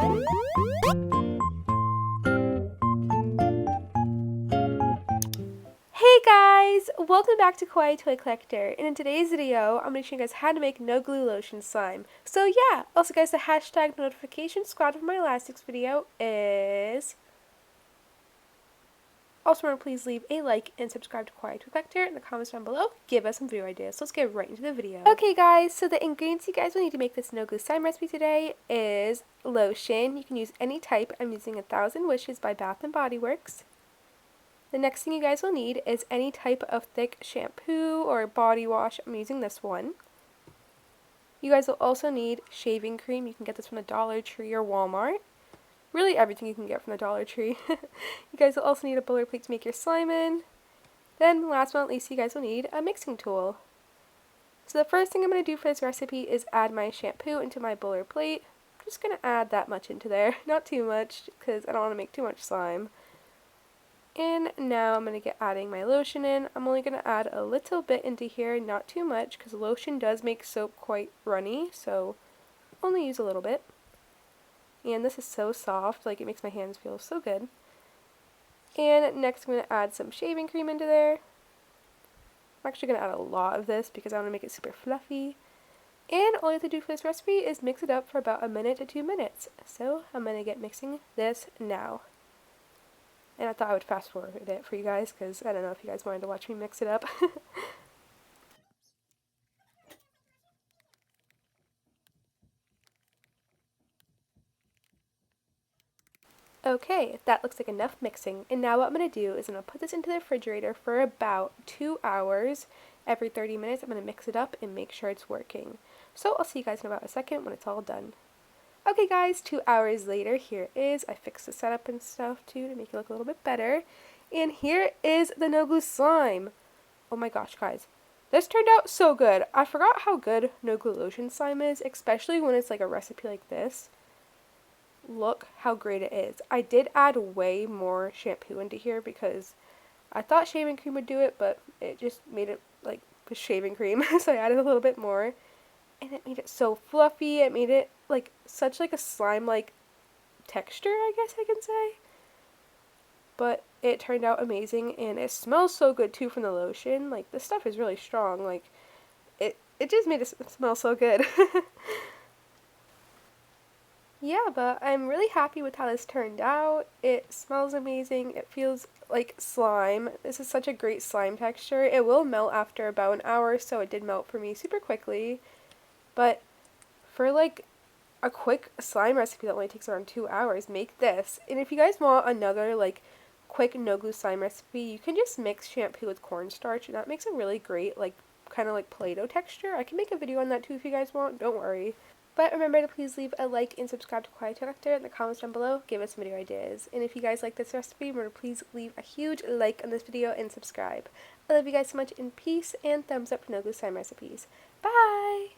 Hey guys! Welcome back to Kawaii Toy Collector, and in today's video, I'm going to show you guys how to make no glue lotion slime. So yeah, also guys, the hashtag notification squad for my last week's video is... Also remember, please leave a like and subscribe to Kawaii Toy Collector in the comments down below. Give us some video ideas. So let's get right into the video. Okay guys, so the ingredients you guys will need to make this no glue slime recipe today is lotion. You can use any type. I'm using 1000 Wishes by Bath & Body Works. The next thing you guys will need is any type of thick shampoo or body wash. I'm using this one. You guys will also need shaving cream. You can get this from the Dollar Tree or Walmart. Really everything you can get from the Dollar Tree. You guys will also need a butter plate to make your slime in. Then last but not least, you guys will need a mixing tool. So the first thing I'm going to do for this recipe is add my shampoo into my butter plate. I'm just going to add that much into there. Not too much because I don't want to make too much slime. And now I'm going to get adding my lotion in. I'm only going to add a little bit into here, not too much, because lotion does make soap quite runny, so only use a little bit. And this is so soft, like it makes my hands feel so good. And next I'm going to add some shaving cream into there. I'm actually going to add a lot of this because I want to make it super fluffy. And all you have to do for this recipe is mix it up for about 1 minute to 2 minutes. So I'm going to get mixing this now. And I thought I would fast forward it for you guys because I don't know if you guys wanted to watch me mix it up. Okay, that looks like enough mixing. And now what I'm going to do is I'm going to put this into the refrigerator for about 2 hours. Every 30 minutes I'm going to mix it up and make sure it's working. So I'll see you guys in about a second when it's all done. Okay guys, 2 hours later, here it is. I fixed the setup and stuff too to make it look a little bit better. And here is the no glue slime. Oh my gosh guys, this turned out so good. I forgot how good no glue lotion slime is, especially when it's like a recipe like this. Look how great it is. I did add way more shampoo into here because I thought shaving cream would do it, but it just made it like with shaving cream. So I added a little bit more. And it made it so fluffy. It made it like such like a slime-like texture, I guess I can say. But it turned out amazing, and it smells so good too from the lotion. Like this stuff is really strong. Like it just made it smell so good. Yeah, but I'm really happy with how this turned out. It smells amazing. It feels like slime. This is such a great slime texture. It will melt after about an hour, so it did melt for me super quickly. But for like a quick slime recipe that only takes around 2 hours, make this. And if you guys want another like quick no glue slime recipe, you can just mix shampoo with cornstarch, and that makes a really great like kind of like Play-Doh texture. I can make a video on that too if you guys want, don't worry. But remember to please leave a like and subscribe to Kawaii Toy Collector in the comments down below. Give us some video ideas. And if you guys like this recipe, remember to please leave a huge like on this video and subscribe. I love you guys so much, and peace, and thumbs up for no glue slime recipes. Bye!